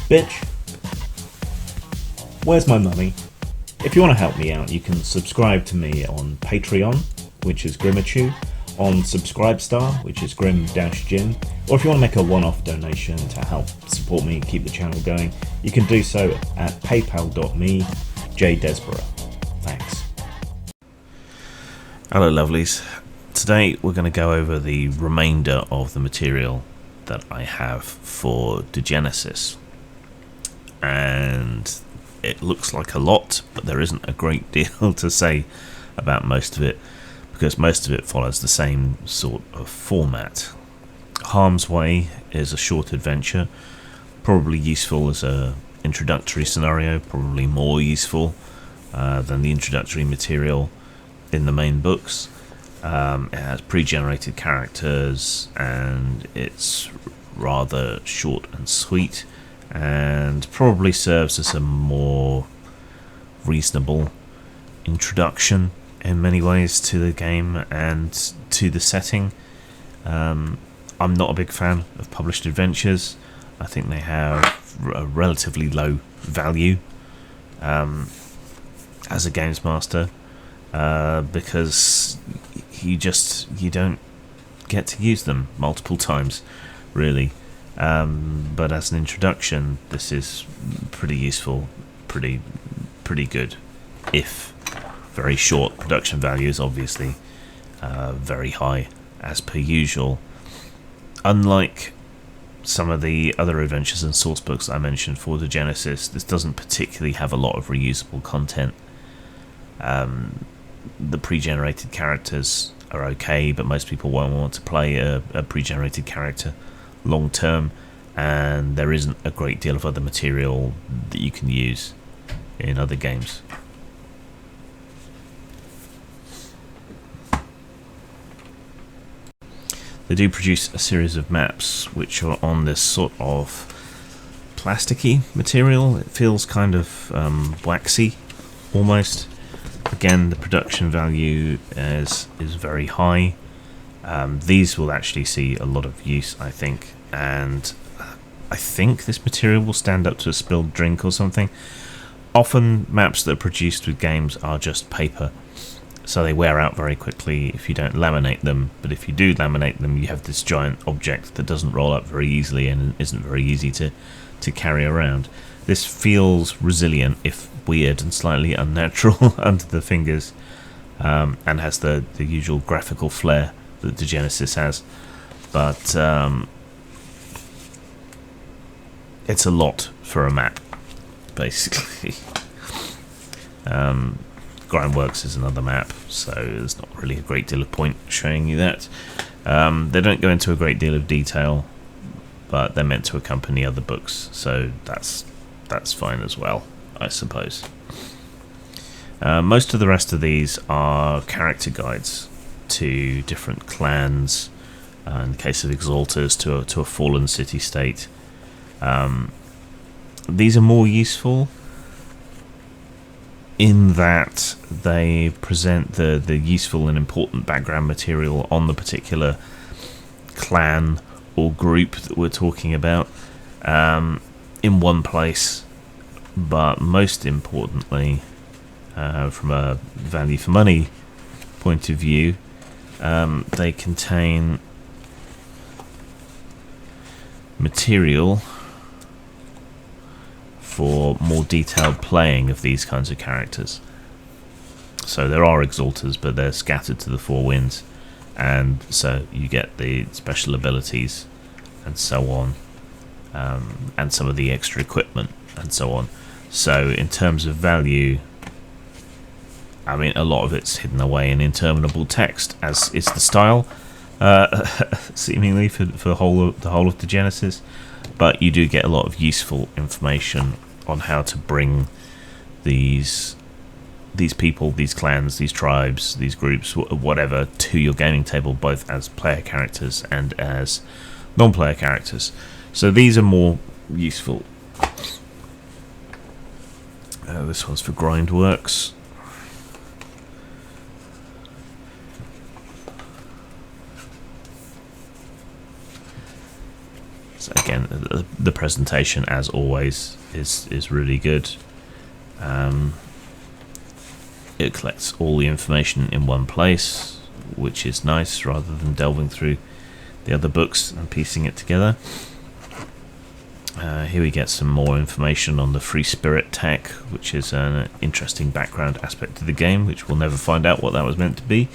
Bitch, where's my money? If you want to help me out, you can subscribe to me on Patreon, which is Grimachu, on Subscribestar, which is Grim-Jim, or if you want to make a one-off donation to help support me and keep the channel going, you can do so at paypal.me/JDesborough. Thanks. Hello lovelies. Today we're going to go over the remainder of the material that I have for Degenesis. And it looks like a lot, but there isn't a great deal to say about most of it, because most of it follows the same sort of format. Harm's Way is a short adventure, probably useful as a introductory scenario, probably more useful than the introductory material in the main books. It has pre-generated characters and it's rather short and sweet, and probably serves as a more reasonable introduction in many ways to the game and to the setting. I'm not a big fan of published adventures. I think they have a relatively low value as a games master, because you don't get to use them multiple times, really. But as an introduction, this is pretty useful, pretty good, if very short. Production value is obviously very high, as per usual. Unlike some of the other adventures and source books I mentioned for Degenesis, this doesn't particularly have a lot of reusable content. The pre-generated characters are okay, but most people won't want to play a pre-generated character long term, and there isn't a great deal of other material that you can use in other games. They do produce a series of maps which are on this sort of plasticky material. It feels kind of waxy almost. Again, the production value is very high. These will actually see a lot of use, I think, and I think this material will stand up to a spilled drink or something. Often maps that are produced with games are just paper, so they wear out very quickly if you don't laminate them, but if you do laminate them, you have this giant object that doesn't roll up very easily and isn't very easy to carry around. This feels resilient, if weird and slightly unnatural under the fingers, and has the usual graphical flair that Degenesis has, but it's a lot for a map, basically. Grindworks is another map, so there's not really a great deal of point showing you that. They don't go into a great deal of detail, but they're meant to accompany other books, so that's fine as well, I suppose. Most of the rest of these are character guides to different clans, in the case of Exalters to a fallen city-state. These are more useful in that they present the useful and important background material on the particular clan or group that we're talking about in one place, but most importantly, from a value for money point of view, they contain material for more detailed playing of these kinds of characters. So there are Exalters, but they're scattered to the four winds, and so you get the special abilities and so on, and some of the extra equipment and so on. So in terms of value, I mean, a lot of it's hidden away in interminable text, as is the style, seemingly for the whole of Degenesis. But you do get a lot of useful information on how to bring these people, these clans, these tribes, these groups, whatever, to your gaming table, both as player characters and as non-player characters. So these are more useful. This one's for Grindworks. So again, the presentation, as always, is really good. It collects all the information in one place, which is nice, rather than delving through the other books and piecing it together. Here we get some more information on the free spirit tech, which is an interesting background aspect to the game, which we'll never find out what that was meant to be,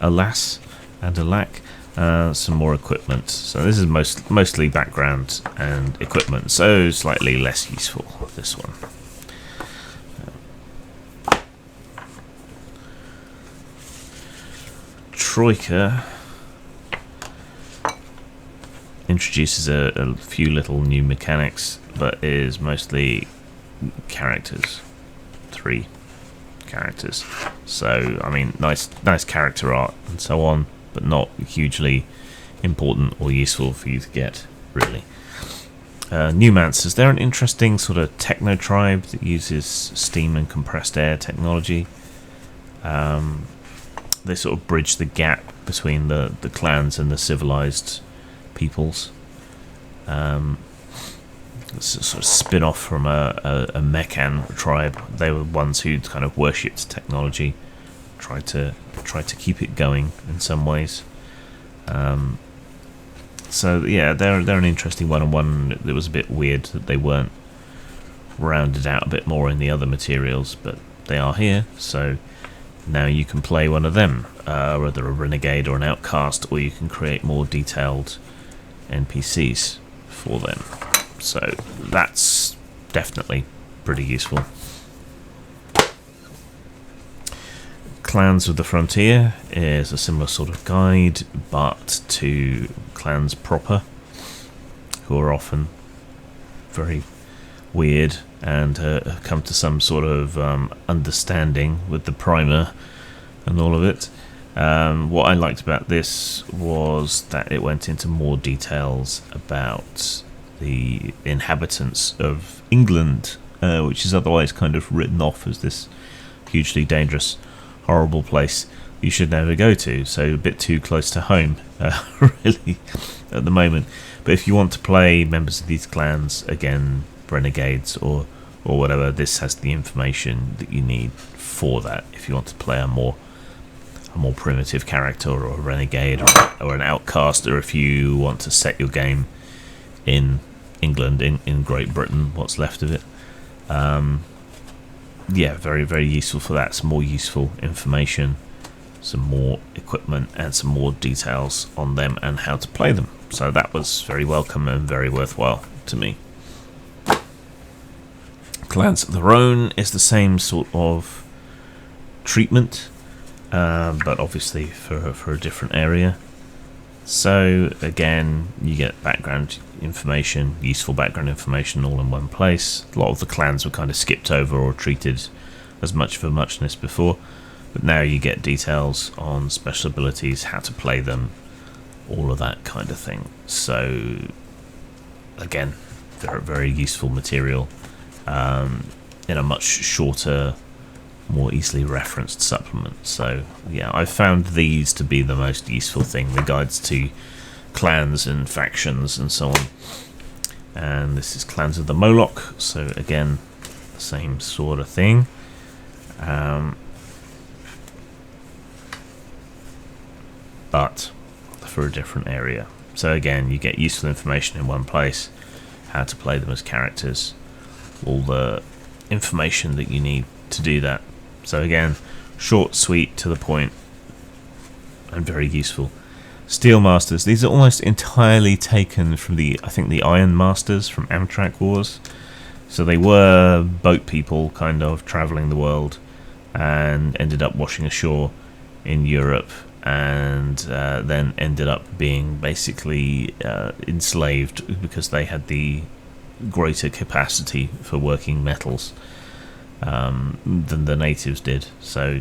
alas and alack. Some more equipment. So this is mostly background and equipment, so slightly less useful, this one. Troika introduces a few little new mechanics, but is mostly characters. 3 characters. So, I mean, nice character art and so on, but not hugely important or useful for you to get, really. Newmancers, they're an interesting sort of techno tribe that uses steam and compressed air technology. They sort of bridge the gap between the clans and the civilized peoples. It's a sort of spin-off from a Mechan tribe. They were ones who kind of worshipped technology, tried to keep it going in some ways. So yeah, they're an interesting one, and one that was a bit weird that they weren't rounded out a bit more in the other materials, but they are here. So now you can play one of them, whether a renegade or an outcast, or you can create more detailed NPCs for them. So that's definitely pretty useful. Clans of the Frontier is a similar sort of guide, but to clans proper, who are often very weird and come to some sort of understanding with the primer and all of it. What I liked about this was that it went into more details about the inhabitants of England, which is otherwise kind of written off as this hugely dangerous, horrible place you should never go to, so a bit too close to home, really, at the moment. But if you want to play members of these clans, again, renegades or whatever, this has the information that you need for that. If you want to play a more primitive character, or a renegade, or an outcast, or if you want to set your game in England, in Great Britain, what's left of it. Yeah, very, very useful for that. Some more useful information, some more equipment, and some more details on them and how to play them. So that was very welcome and very worthwhile to me. Clans of Their Own is the same sort of treatment, but obviously for a different area. So again, you get background information, useful background information, all in one place. A lot of the clans were kind of skipped over or treated as much for muchness before, but now you get details on special abilities, how to play them, all of that kind of thing. So again, very, very useful material in a much shorter, more easily referenced supplement. So yeah, I found these to be the most useful thing, the guides to clans and factions and so on. And this is Clans of the Moloch, so again, the same sort of thing. But for a different area. So again, you get useful information in one place, how to play them as characters, all the information that you need to do that. So again, short, sweet, to the point, and very useful. Steel Masters, these are almost entirely taken from the Iron Masters from Amtrak Wars. So they were boat people, kind of travelling the world, and ended up washing ashore in Europe, and then ended up being basically enslaved because they had the greater capacity for working metals than the natives did. So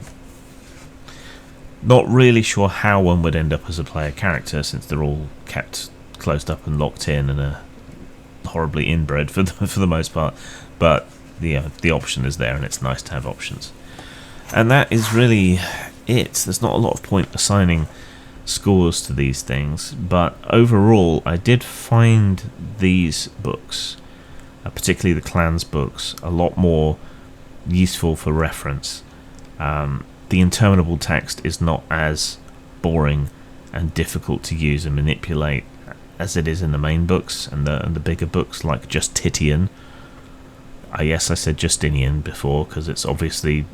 not really sure how one would end up as a player character, since they're all kept closed up and locked in and are horribly inbred for the most part, but the option is there, and it's nice to have options. And that is really it. There's not a lot of point assigning scores to these things, but overall I did find these books, particularly the clans books, a lot more useful for reference. The interminable text is not as boring and difficult to use and manipulate as it is in the main books and the bigger books like Justinian. Yes, I said Justinian before because it's obviously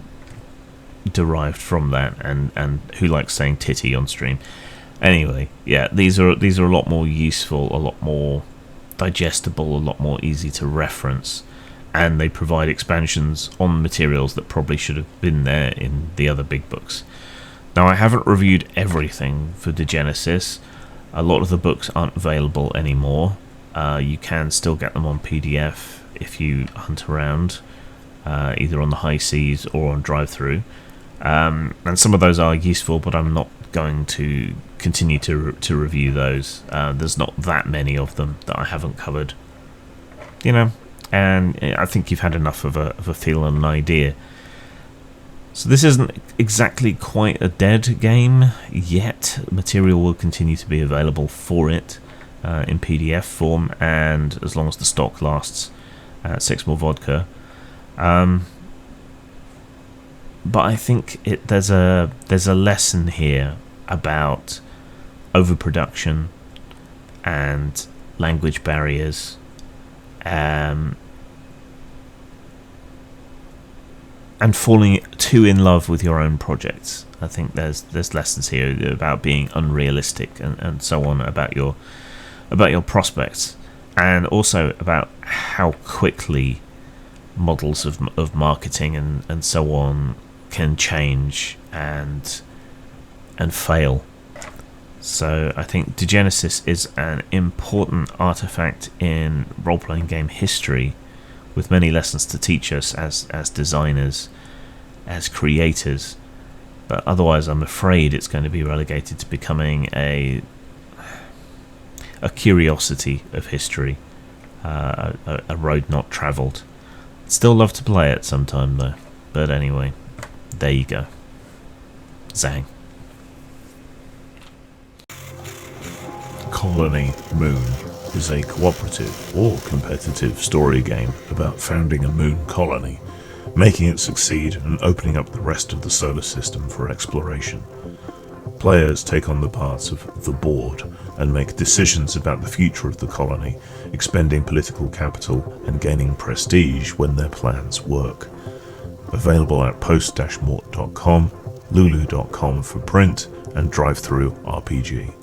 derived from that, and who likes saying titty on stream? Anyway, yeah, these are a lot more useful, a lot more digestible, a lot more easy to reference, and they provide expansions on materials that probably should have been there in the other big books. Now, I haven't reviewed everything for Degenesis. A lot of the books aren't available anymore. You can still get them on PDF if you hunt around, either on the high seas or on drive-through. And some of those are useful, but I'm not going to continue to review those. There's not that many of them that I haven't covered, and I think you've had enough of a feel and an idea. So this isn't exactly quite a dead game yet. Material will continue to be available for it in PDF form, and as long as the stock lasts, 6 more vodka. But I think there's a lesson here about overproduction and language barriers, and falling too in love with your own projects. I think there's lessons here about being unrealistic and so on about your prospects, and also about how quickly models of marketing and so on can change and fail. So I think Degenesis is an important artifact in role-playing game history, with many lessons to teach us as designers, as creators. But otherwise, I'm afraid it's going to be relegated to becoming a curiosity of history, a road not travelled. Still love to play it sometime though. But anyway, there you go. Zang. Colony Moon is a cooperative or competitive story game about founding a moon colony, making it succeed and opening up the rest of the solar system for exploration. Players take on the parts of the board and make decisions about the future of the colony, expending political capital and gaining prestige when their plans work. Available at post-mort.com, lulu.com for print, and drive-through RPG.